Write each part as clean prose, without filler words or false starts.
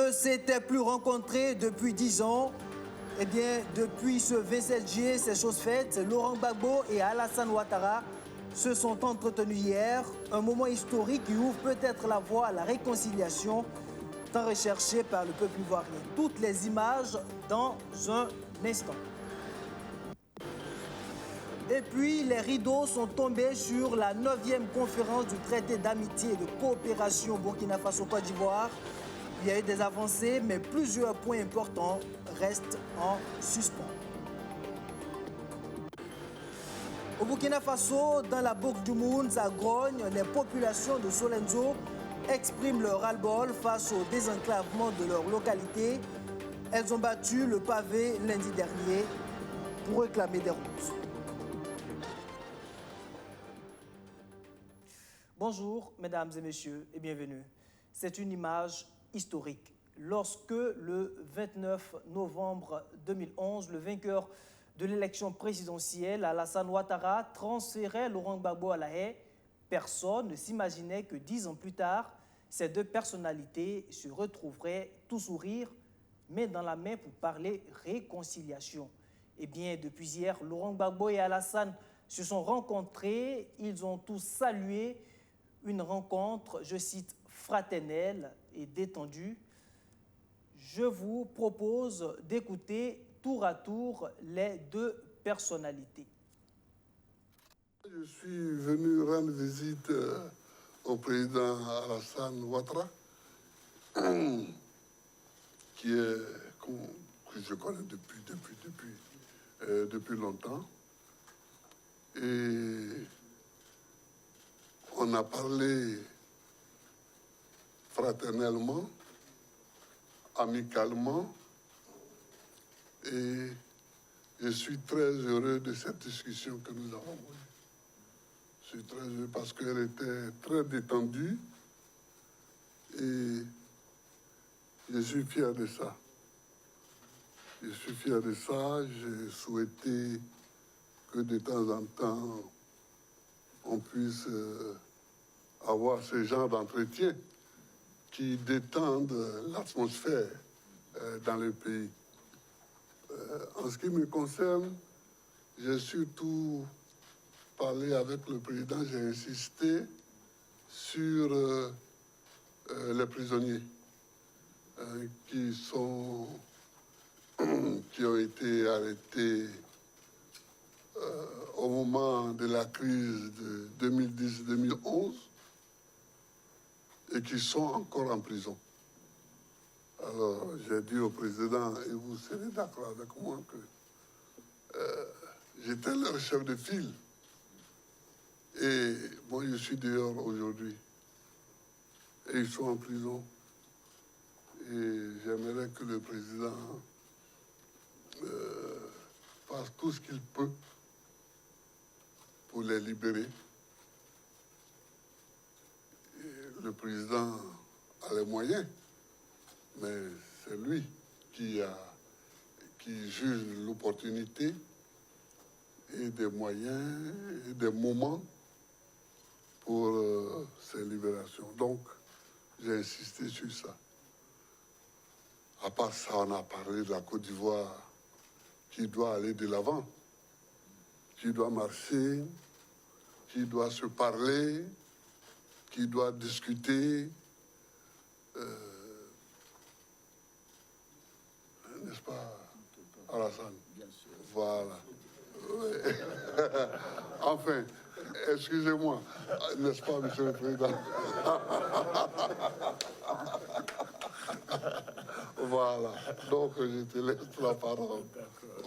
ne s'étaient plus rencontrés depuis 10 ans. Eh bien, depuis ce 27 juillet, c'est chose faite. Laurent Gbagbo et Alassane Ouattara se sont entretenus hier. Un moment historique qui ouvre peut-être la voie à la réconciliation tant recherchée par le peuple ivoirien. Toutes les images dans un instant. Et puis, les rideaux sont tombés sur la 9e conférence du traité d'amitié et de coopération Burkina Faso-Côte d'Ivoire. Il y a eu des avancées, mais plusieurs points importants restent en suspens. Au Burkina Faso, dans la boucle du Mounz, à Grogne, les populations de Solenzo expriment leur ras-le-bol face au désenclavement de leur localité. Elles ont battu le pavé lundi dernier pour réclamer des routes. Bonjour, mesdames et messieurs, et bienvenue. C'est une image historique. Lorsque, le 29 novembre 2011, le vainqueur de l'élection présidentielle, Alassane Ouattara, transférait Laurent Gbagbo à La Haye, personne ne s'imaginait que 10 ans plus tard, ces deux personnalités se retrouveraient tout sourire, main dans la main pour parler réconciliation. Eh bien, depuis hier, Laurent Gbagbo et Alassane se sont rencontrés, ils ont tous salué une rencontre, je cite, fraternelle et détendue. Je vous propose d'écouter tour à tour les deux personnalités. Je suis venu rendre visite au président Alassane Ouattara, que je connais depuis longtemps. Et on a parlé fraternellement, amicalement, et je suis très heureux de cette discussion que nous avons eue. Je suis très heureux parce qu'elle était très détendue et je suis fier de ça. Je suis fier de ça. J'ai souhaité que de temps en temps, on puisse avoir ce genre d'entretien qui détendent l'atmosphère dans le pays. En ce qui me concerne, j'ai surtout parlé avec le président, j'ai insisté sur les prisonniers qui ont été arrêtés au moment de la crise de 2010-2011 et qui sont encore en prison. Alors, j'ai dit au président, et vous serez d'accord avec moi, que j'étais leur chef de file. Et moi, je suis dehors aujourd'hui. Et ils sont en prison. Et j'aimerais que le président fasse tout ce qu'il peut pour les libérer. Et le président a les moyens, mais c'est lui qui juge l'opportunité et des moyens et des moments pour ces libérations. Donc, j'ai insisté sur ça. À part ça, on a parlé de la Côte d'Ivoire qui doit aller de l'avant, qui doit marcher, qui doit se parler, qui doit discuter. N'est-ce pas, Alassane? Bien sûr. Voilà. Ouais. Enfin, excusez-moi, n'est-ce pas, Monsieur le Président? Voilà. Donc, je te laisse la parole.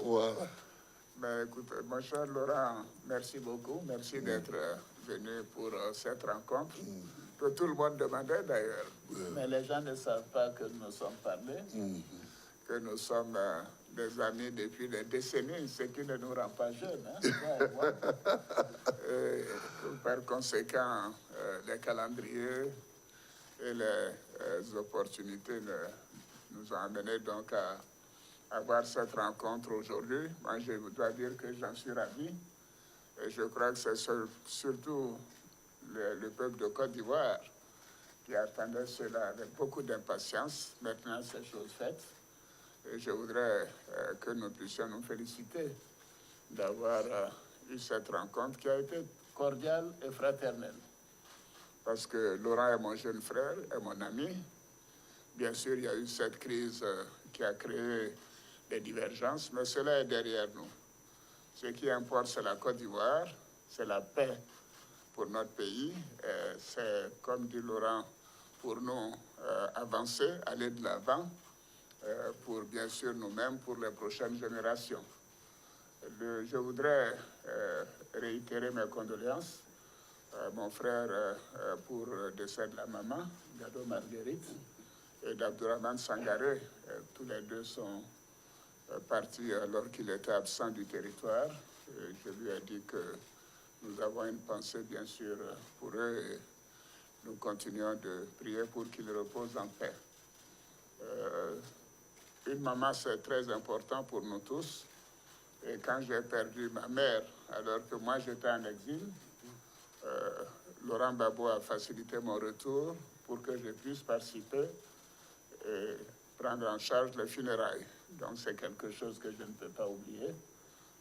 Voilà. Ben, écoute, mon cher Laurent, merci beaucoup. Merci d'être venu pour cette rencontre. Que tout le monde demandait d'ailleurs. Mais les gens ne savent pas que nous sommes parlés, que nous sommes des amis depuis des décennies, ce qui ne nous rend pas jeunes. Hein? Par conséquent, les calendriers et les opportunités nous ont amenés donc à avoir cette rencontre aujourd'hui. Moi, je dois dire que j'en suis ravi. Et je crois que c'est surtout le peuple de Côte d'Ivoire qui attendaient cela avec beaucoup d'impatience. Maintenant, c'est chose faite. Et je voudrais que nous puissions nous féliciter d'avoir eu cette rencontre qui a été cordiale et fraternelle. Parce que Laurent est mon jeune frère, est mon ami. Bien sûr, il y a eu cette crise qui a créé des divergences, mais cela est derrière nous. Ce qui importe, c'est la Côte d'Ivoire, c'est la paix pour notre pays. C'est, comme dit Laurent, pour nous avancer, aller de l'avant, pour bien sûr nous-mêmes, pour les prochaines générations. Je voudrais réitérer mes condoléances à mon frère pour le décès de la maman, Gado Marguerite, et d'Abdourahmane Sangaré. Tous les deux sont partis alors qu'il était absent du territoire. Je lui ai dit que nous avons une pensée, bien sûr, pour eux et nous continuons de prier pour qu'ils reposent en paix. Une maman, c'est très important pour nous tous. Et quand j'ai perdu ma mère, alors que moi j'étais en exil, Laurent Gbagbo a facilité mon retour pour que je puisse participer et prendre en charge les funérailles. Donc c'est quelque chose que je ne peux pas oublier.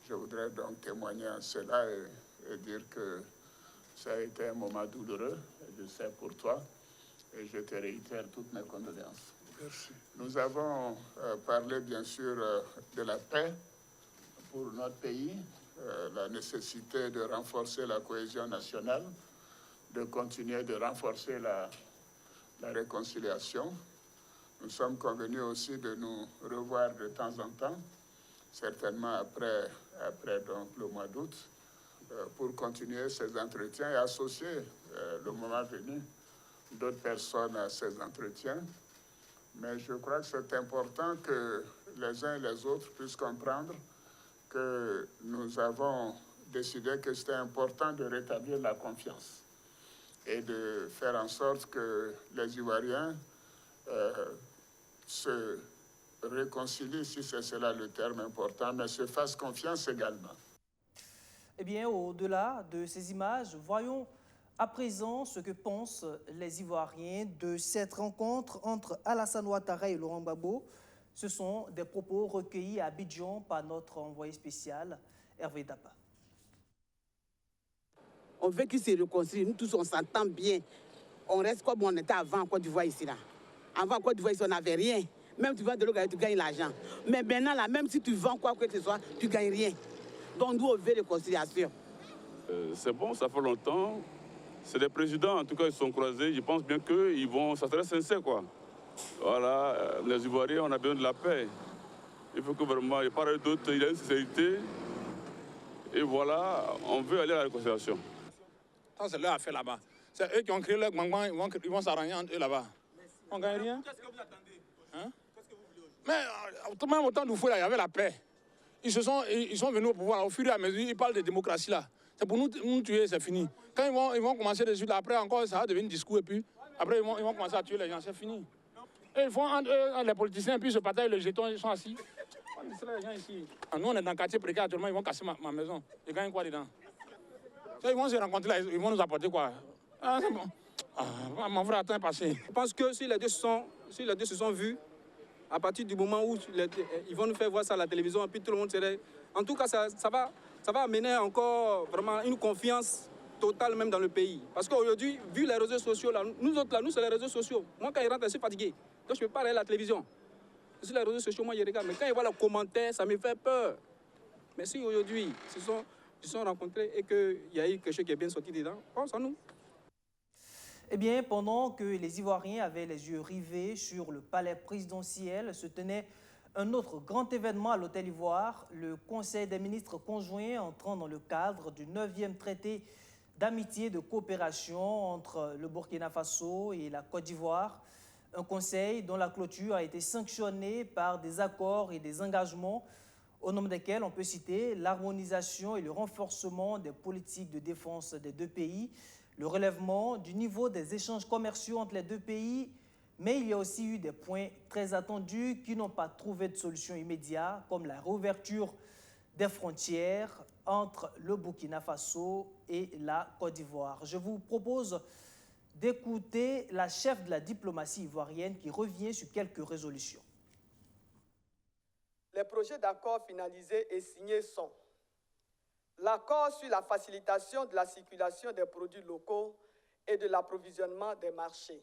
Je voudrais donc témoigner à cela et dire que ça a été un moment douloureux, je sais pour toi, et je te réitère toutes mes condoléances. Merci. Nous avons parlé bien sûr de la paix pour notre pays, la nécessité de renforcer la cohésion nationale, de continuer de renforcer la réconciliation. Nous sommes convenus aussi de nous revoir de temps en temps, certainement après donc, le mois d'août, pour continuer ces entretiens et associer, le moment venu, d'autres personnes à ces entretiens. Mais je crois que c'est important que les uns et les autres puissent comprendre que nous avons décidé que c'était important de rétablir la confiance et de faire en sorte que les Ivoiriens se réconcilient, si c'est cela le terme important, mais se fassent confiance également. Eh bien, au-delà de ces images, voyons à présent ce que pensent les Ivoiriens de cette rencontre entre Alassane Ouattara et Laurent Gbagbo. Ce sont des propos recueillis à Abidjan par notre envoyé spécial, Hervé Dapa. On veut qu'ils se réconcilient, nous tous on s'entend bien. On reste comme on était avant en Côte d'Ivoire ici là. Avant en Côte d'Ivoire ici on n'avait rien. Même tu vends de l'eau, tu gagnes l'argent. Mais maintenant là, même si tu vends quoi que ce soit, tu ne gagnes rien. Donc nous on veut réconciliation. C'est bon, ça fait longtemps. C'est des présidents, en tout cas, ils sont croisés. Je pense bien qu'ils vont, ça serait sincère, quoi. Voilà, les Ivoiriens, on a besoin de la paix. Il faut que vraiment, il n'y ait pas d'autre, il y a une sincérité. Et voilà, on veut aller à la réconciliation. Ça, c'est leur affaire là-bas. C'est eux qui ont créé leur gangban, ils vont s'arranger entre eux là-bas. On ne gagne rien. Qu'est-ce que vous attendez? Hein? Qu'est-ce que vous voulez aujourd'hui? Mais même au temps du fou, là, il y avait la paix. Ils sont venus au pouvoir, là, au fur et à mesure, ils parlent de démocratie là. C'est pour nous tuer, c'est fini. Quand ils vont commencer dessus, là, après encore, ça va devenir un discours, et puis après, ils vont commencer à tuer les gens, c'est fini. Et ils font entre les politiciens, puis ils se partagent le jeton, ils sont assis. On distrait les gens ici. Nous, on est dans le quartier précaire, actuellement, ils vont casser ma maison. Ils gagnent quoi dedans? Ils vont se rencontrer là, ils vont nous apporter quoi? Ah, c'est bon. Ah, mon frère, attends, passé. Je pense que si les deux se sont vus, à partir du moment où ils vont nous faire voir ça à la télévision, et puis tout le monde serait... En tout cas, ça va amener encore vraiment une confiance totale même dans le pays. Parce qu'aujourd'hui, vu les réseaux sociaux, là, nous autres, là, nous, c'est les réseaux sociaux. Moi, quand je rentre, je suis fatigué. Donc, je ne peux pas regarder la télévision. Sur les réseaux sociaux, moi, je regarde. Mais quand je vois les commentaires, ça me fait peur. Mais si aujourd'hui, ils se sont rencontrés et qu'il y a eu quelque chose qui est bien sorti dedans, pense à nous. Eh bien, pendant que les Ivoiriens avaient les yeux rivés sur le palais présidentiel, se tenait un autre grand événement à l'Hôtel Ivoire, le Conseil des ministres conjoints entrant dans le cadre du 9e traité d'amitié et de coopération entre le Burkina Faso et la Côte d'Ivoire. Un conseil dont la clôture a été sanctionnée par des accords et des engagements, au nombre desquels on peut citer l'harmonisation et le renforcement des politiques de défense des deux pays, le relèvement du niveau des échanges commerciaux entre les deux pays, mais il y a aussi eu des points très attendus qui n'ont pas trouvé de solution immédiate, comme la réouverture des frontières entre le Burkina Faso et la Côte d'Ivoire. Je vous propose d'écouter la chef de la diplomatie ivoirienne qui revient sur quelques résolutions. Les projets d'accord finalisés et signés sont l'accord sur la facilitation de la circulation des produits locaux et de l'approvisionnement des marchés,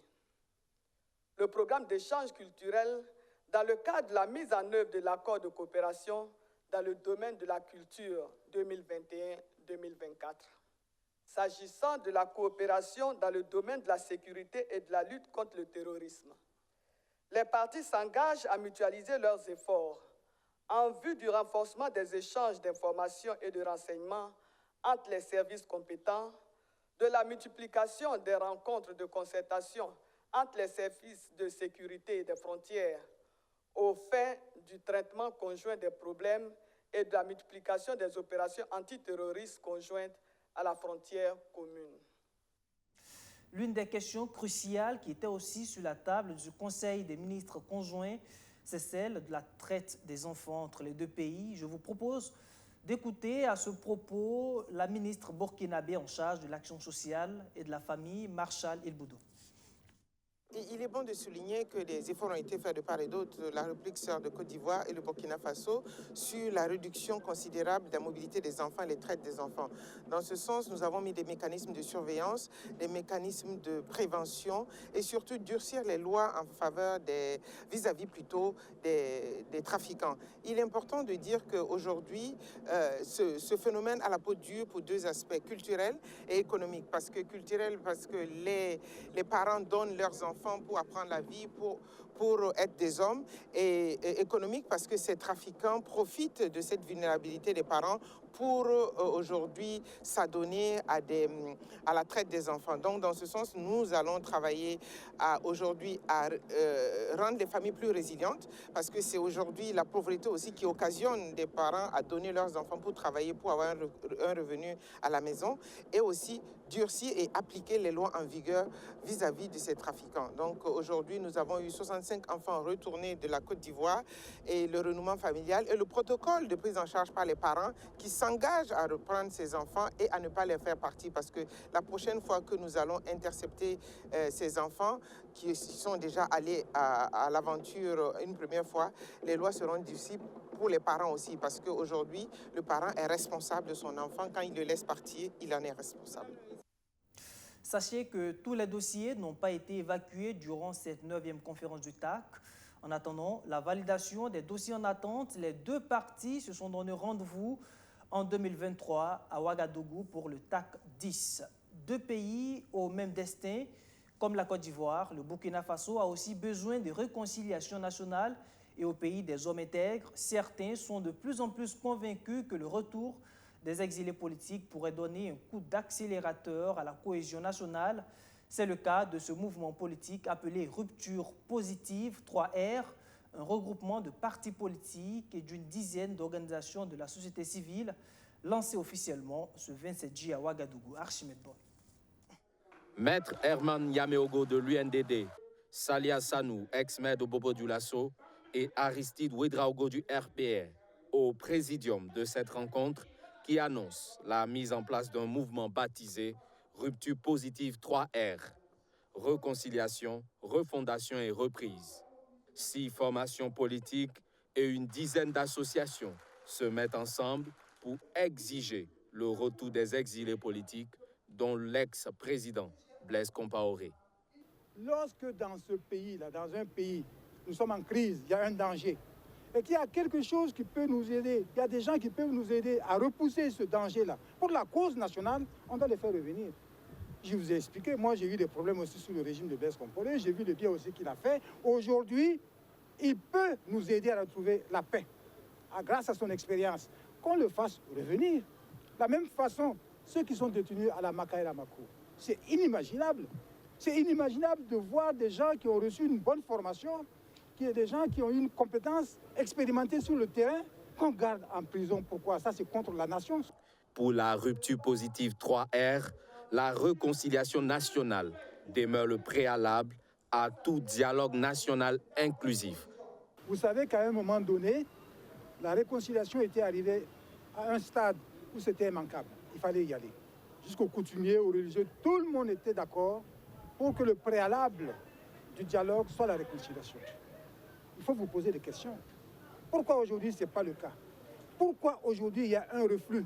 le programme d'échange culturel dans le cadre de la mise en œuvre de l'accord de coopération dans le domaine de la culture 2021-2024. S'agissant de la coopération dans le domaine de la sécurité et de la lutte contre le terrorisme, les parties s'engagent à mutualiser leurs efforts en vue du renforcement des échanges d'informations et de renseignements entre les services compétents, de la multiplication des rencontres de concertation entre les services de sécurité et des frontières, au fait du traitement conjoint des problèmes et de la multiplication des opérations antiterroristes conjointes à la frontière commune. L'une des questions cruciales qui était aussi sur la table du Conseil des ministres conjoints, c'est celle de la traite des enfants entre les deux pays. Je vous propose d'écouter à ce propos la ministre burkinabé en charge de l'action sociale et de la famille, Marshal Ilboudou. Il est bon de souligner que des efforts ont été faits de part et d'autre, la République sœur de Côte d'Ivoire et le Burkina Faso, sur la réduction considérable de la mobilité des enfants et les traites des enfants. Dans ce sens, nous avons mis des mécanismes de surveillance, des mécanismes de prévention et surtout durcir les lois en faveur vis-à-vis plutôt des trafiquants. Il est important de dire qu'aujourd'hui, ce phénomène a la peau dure pour deux aspects, culturels et économiques. Parce que culturel, parce que les parents donnent leurs enfants pour apprendre la vie, pour être des hommes, et économique parce que ces trafiquants profitent de cette vulnérabilité des parents pour aujourd'hui s'adonner à la traite des enfants. Donc dans ce sens, nous allons travailler aujourd'hui à rendre les familles plus résilientes parce que c'est aujourd'hui la pauvreté aussi qui occasionne des parents à donner leurs enfants pour travailler, pour avoir un revenu à la maison et aussi durcir et appliquer les lois en vigueur vis-à-vis de ces trafiquants. Donc aujourd'hui, nous avons eu 65 enfants retournés de la Côte d'Ivoire et le renouement familial et le protocole de prise en charge par les parents qui s'engagent à reprendre ces enfants et à ne pas les faire partir parce que la prochaine fois que nous allons intercepter ces enfants qui sont déjà allés à l'aventure une première fois, les lois seront durcies pour les parents aussi parce qu'aujourd'hui, le parent est responsable de son enfant. Quand il le laisse partir, il en est responsable. Sachez que tous les dossiers n'ont pas été évacués durant cette 9e conférence du TAC. En attendant la validation des dossiers en attente, les deux parties se sont donné rendez-vous en 2023 à Ouagadougou pour le TAC 10. Deux pays au même destin, comme la Côte d'Ivoire, le Burkina Faso a aussi besoin de réconciliation nationale et au pays des hommes intègres, certains sont de plus en plus convaincus que le retour des exilés politiques pourrait donner un coup d'accélérateur à la cohésion nationale. C'est le cas de ce mouvement politique appelé Rupture Positive 3R, un regroupement de partis politiques et d'une dizaine d'organisations de la société civile lancé officiellement ce 27 juillet à Ouagadougou. Archimède Boy. Maître Herman Yameogo de l'UNDD, Salia Sanou, ex-maire de Bobo Dioulasso, et Aristide Ouedraogo du RPR, au présidium de cette rencontre qui annonce la mise en place d'un mouvement baptisé Rupture Positive 3R, réconciliation, refondation et reprise. 6 formations politiques et une dizaine d'associations se mettent ensemble pour exiger le retour des exilés politiques, dont l'ex-président Blaise Compaoré. Lorsque dans ce pays-là, dans un pays, nous sommes en crise, il y a un danger, et qu'il y a quelque chose qui peut nous aider, il y a des gens qui peuvent nous aider à repousser ce danger-là. Pour la cause nationale, on doit les faire revenir. Je vous ai expliqué, moi j'ai eu des problèmes aussi sous le régime de Blaise Compaoré, j'ai vu le bien aussi qu'il a fait. Aujourd'hui, il peut nous aider à retrouver la paix, grâce à son expérience. Qu'on le fasse revenir. De la même façon, ceux qui sont détenus à la Maka et la Mako, c'est inimaginable. C'est inimaginable de voir des gens qui ont reçu une bonne formation, des gens qui ont une compétence expérimentée sur le terrain, qu'on garde en prison. Pourquoi? Ça, c'est contre la nation. Pour la Rupture Positive 3R, la réconciliation nationale demeure le préalable à tout dialogue national inclusif. Vous savez qu'à un moment donné, la réconciliation était arrivée à un stade où c'était immanquable. Il fallait y aller. Jusqu'aux coutumiers, aux religieux, tout le monde était d'accord pour que le préalable du dialogue soit la réconciliation. Il faut vous poser des questions. Pourquoi aujourd'hui ce n'est pas le cas? Pourquoi aujourd'hui il y a un reflux?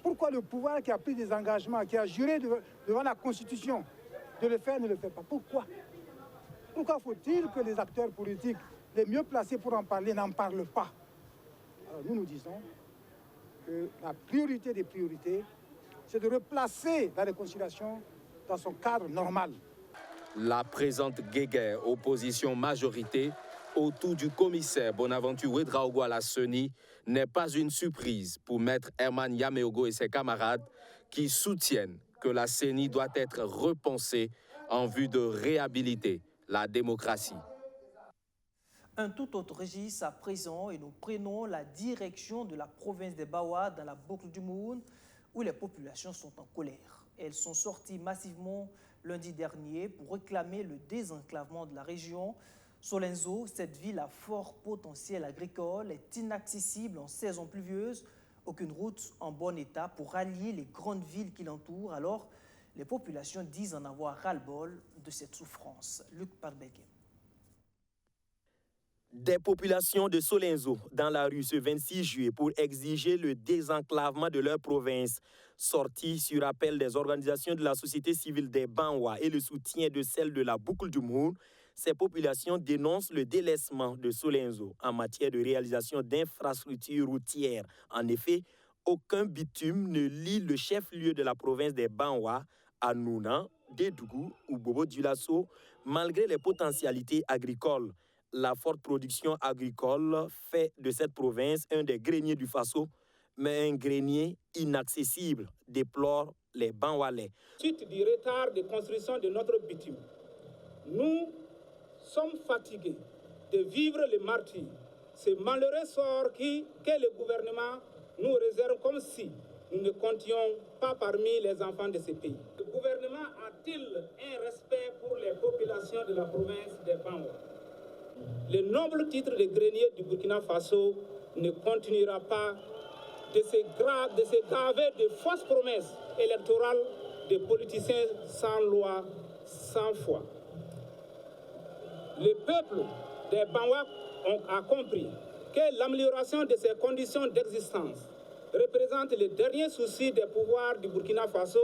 Pourquoi le pouvoir qui a pris des engagements, qui a juré devant la Constitution de le faire, ne le fait pas? Pourquoi? Pourquoi faut-il que les acteurs politiques les mieux placés pour en parler n'en parlent pas? Alors nous disons que la priorité des priorités, c'est de replacer la réconciliation dans son cadre normal. La présente guéguerre opposition-majorité autour du commissaire Bonaventure Ouédraogo à la CENI n'est pas une surprise pour Maître Herman Yaméogo et ses camarades qui soutiennent que la CENI doit être repensée en vue de réhabiliter la démocratie. Un tout autre registre à présent et nous prenons la direction de la province des Bawa dans la boucle du Moun où les populations sont en colère. Elles sont sorties massivement lundi dernier pour réclamer le désenclavement de la région. Solenzo, cette ville à fort potentiel agricole, est inaccessible en saison pluvieuse. Aucune route en bon état pour rallier les grandes villes qui l'entourent. Alors, les populations disent en avoir ras-le-bol de cette souffrance. Luc Parbeke. Des populations de Solenzo dans la rue ce 26 juillet pour exiger le désenclavement de leur province. Sorties sur appel des organisations de la société civile des Banwa et le soutien de celles de la boucle du Moun, ces populations dénoncent le délaissement de Solenzo en matière de réalisation d'infrastructures routières. En effet, aucun bitume ne lie le chef-lieu de la province des Banwa à Nouna, Dédougou ou Bobo-Dioulasso, malgré les potentialités agricoles. La forte production agricole fait de cette province un des greniers du Faso, mais un grenier inaccessible, déplorent les Banwalais. Suite du retard de construction de notre bitume, nous sommes fatigués de vivre le martyre, ce malheureux sort que le gouvernement nous réserve comme si nous ne comptions pas parmi les enfants de ce pays. Le gouvernement a-t-il un respect pour les populations de la province des Banwa? Le noble titre de grenier du Burkina Faso ne continuera pas de se gaver de fausses promesses électorales de politiciens sans loi, sans foi. Le peuple des Banwa a compris que l'amélioration de ses conditions d'existence représente le dernier souci des pouvoirs du Burkina Faso.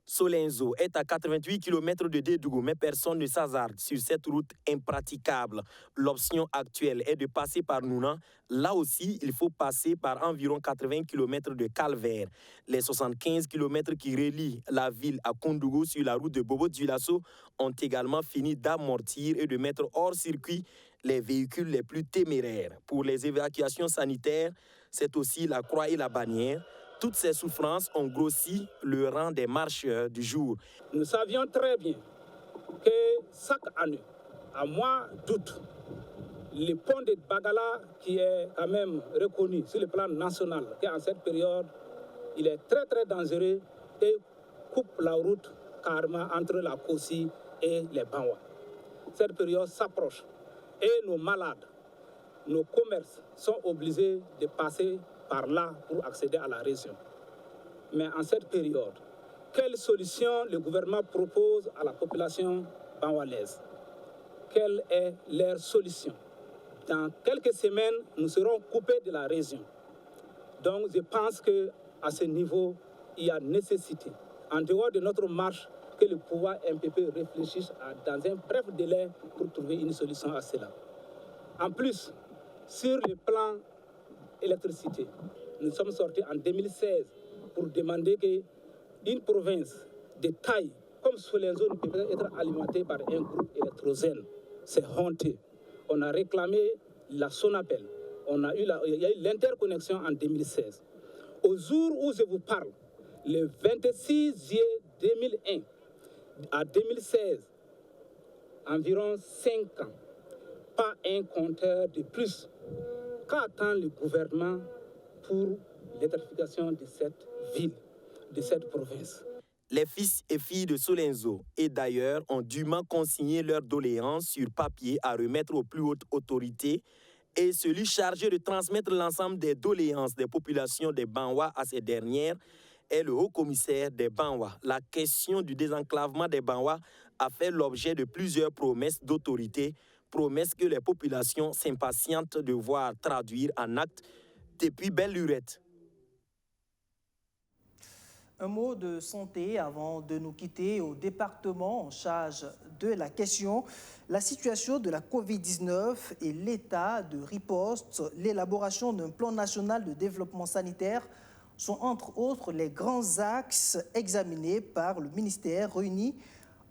Solenzo est à 88 km de Dédougou, mais personne ne s'hasarde sur cette route impraticable. L'option actuelle est de passer par Nouna. Là aussi, il faut passer par environ 80 km de Calvaire. Les 75 km qui relient la ville à Kondougou sur la route de Bobo-Dioulasso ont également fini d'amortir et de mettre hors circuit les véhicules les plus téméraires. Pour les évacuations sanitaires, c'est aussi la croix et la bannière. Toutes ces souffrances ont grossi le rang des marcheurs du jour. Nous savions très bien que chaque année, à mois d'août, le pont de Bagala, qui est quand même reconnu sur le plan national, qu'en cette période, il est très très dangereux et coupe la route carrément entre la Kossi et les Banwa. Cette période s'approche et nos malades, nos commerces sont obligés de passer par là pour accéder à la région. Mais en cette période, quelle solution le gouvernement propose à la population banwalaise? Quelle est leur solution? Dans quelques semaines, nous serons coupés de la région. Donc je pense qu'à ce niveau, il y a nécessité, en dehors de notre marche, que le pouvoir MPP réfléchisse dans un bref délai pour trouver une solution à cela. En plus, sur le plan électricité. Nous sommes sortis en 2016 pour demander qu'une province de taille comme Solenzo ne peut pas être alimentée par un groupe électrogène. C'est honteux. On a réclamé la Sonapel. Il y a eu l'interconnexion en 2016. Au jour où je vous parle, le 26 juillet 2001 à 2016, environ 5 ans, pas un compteur de plus. Qu'attend le gouvernement pour l'électrification de cette ville, de cette province? Les fils et filles de Solenzo et d'ailleurs ont dûment consigné leurs doléances sur papier à remettre aux plus hautes autorités et celui chargé de transmettre l'ensemble des doléances des populations des Banwa à ces dernières est le haut-commissaire des Banwa. La question du désenclavement des Banwa a fait l'objet de plusieurs promesses d'autorité, promesses que les populations s'impatientent de voir traduire en actes depuis belle lurette. Un mot de santé avant de nous quitter au département en charge de la question. La situation de la COVID-19 et l'état de riposte, l'élaboration d'un plan national de développement sanitaire sont entre autres les grands axes examinés par le ministère réuni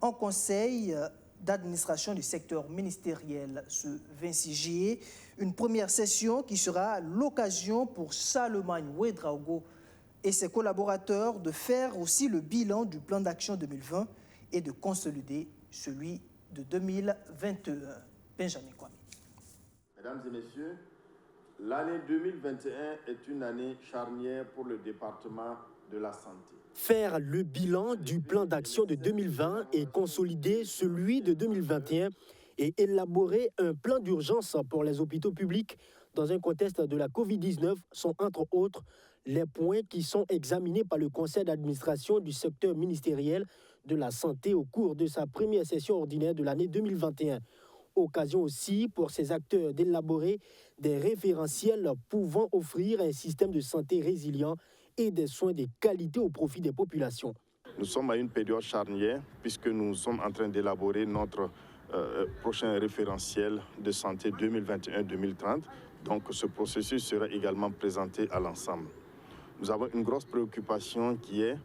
en conseil d'administration du secteur ministériel ce 26 juillet. Une première session qui sera l'occasion pour Charlemagne Ouedraogo et ses collaborateurs de faire aussi le bilan du plan d'action 2020 et de consolider celui de 2021. Benjamin Kwame. Mesdames et messieurs, l'année 2021 est une année charnière pour le département de la santé. Faire le bilan du plan d'action de 2020 et consolider celui de 2021 et élaborer un plan d'urgence pour les hôpitaux publics dans un contexte de la COVID-19 sont entre autres les points qui sont examinés par le conseil d'administration du secteur ministériel de la santé au cours de sa première session ordinaire de l'année 2021. Occasion aussi pour ces acteurs d'élaborer des référentiels pouvant offrir un système de santé résilient et des soins de qualité au profit des populations. Nous sommes à une période charnière puisque nous sommes en train d'élaborer notre prochain référentiel de santé 2021-2030. Donc ce processus sera également présenté à l'ensemble. Nous avons une grosse préoccupation qui est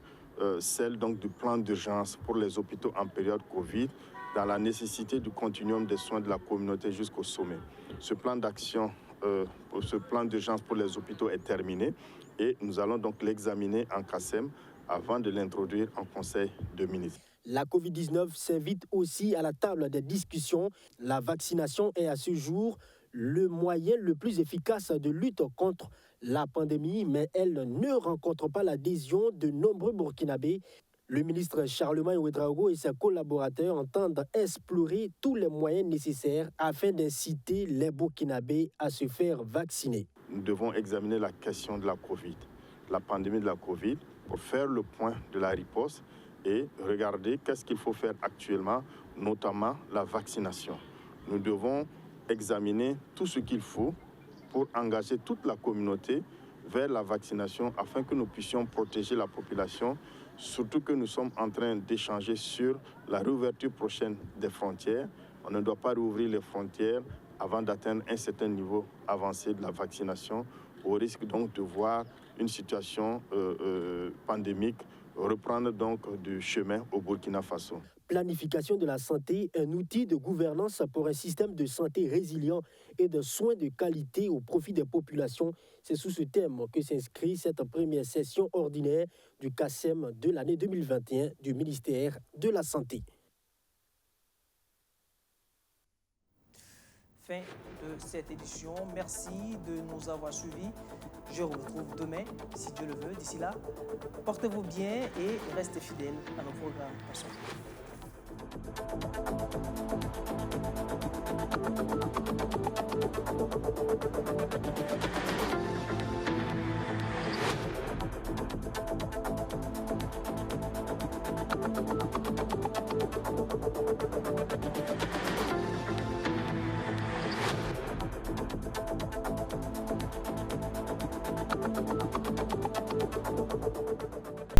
celle donc du plan d'urgence pour les hôpitaux en période Covid, dans la nécessité du continuum des soins de la communauté jusqu'au sommet. Ce plan d'action, ce plan d'urgence pour les hôpitaux est terminé et nous allons donc l'examiner en CACEM avant de l'introduire en Conseil de ministres. La COVID-19 s'invite aussi à la table des discussions. La vaccination est à ce jour le moyen le plus efficace de lutte contre la pandémie, mais elle ne rencontre pas l'adhésion de nombreux Burkinabés. Le ministre Charlemagne Ouedraogo et ses collaborateurs entendent explorer tous les moyens nécessaires afin d'inciter les Burkinabés à se faire vacciner. Nous devons examiner la question de la Covid, la pandémie de la Covid, pour faire le point de la riposte et regarder qu'est-ce qu'il faut faire actuellement, notamment la vaccination. Nous devons examiner tout ce qu'il faut pour engager toute la communauté vers la vaccination afin que nous puissions protéger la population, surtout que nous sommes en train d'échanger sur la réouverture prochaine des frontières. On ne doit pas rouvrir les frontières avant d'atteindre un certain niveau avancé de la vaccination, au risque donc de voir une situation pandémique reprendre donc du chemin au Burkina Faso. Planification de la santé, un outil de gouvernance pour un système de santé résilient et de soins de qualité au profit des populations. C'est sous ce thème que s'inscrit cette première session ordinaire du CACEM de l'année 2021 du ministère de la Santé. Fin de cette édition. Merci de nous avoir suivis. Je vous retrouve demain, si Dieu le veut. D'ici là, portez-vous bien et restez fidèles à nos programmes. Merci.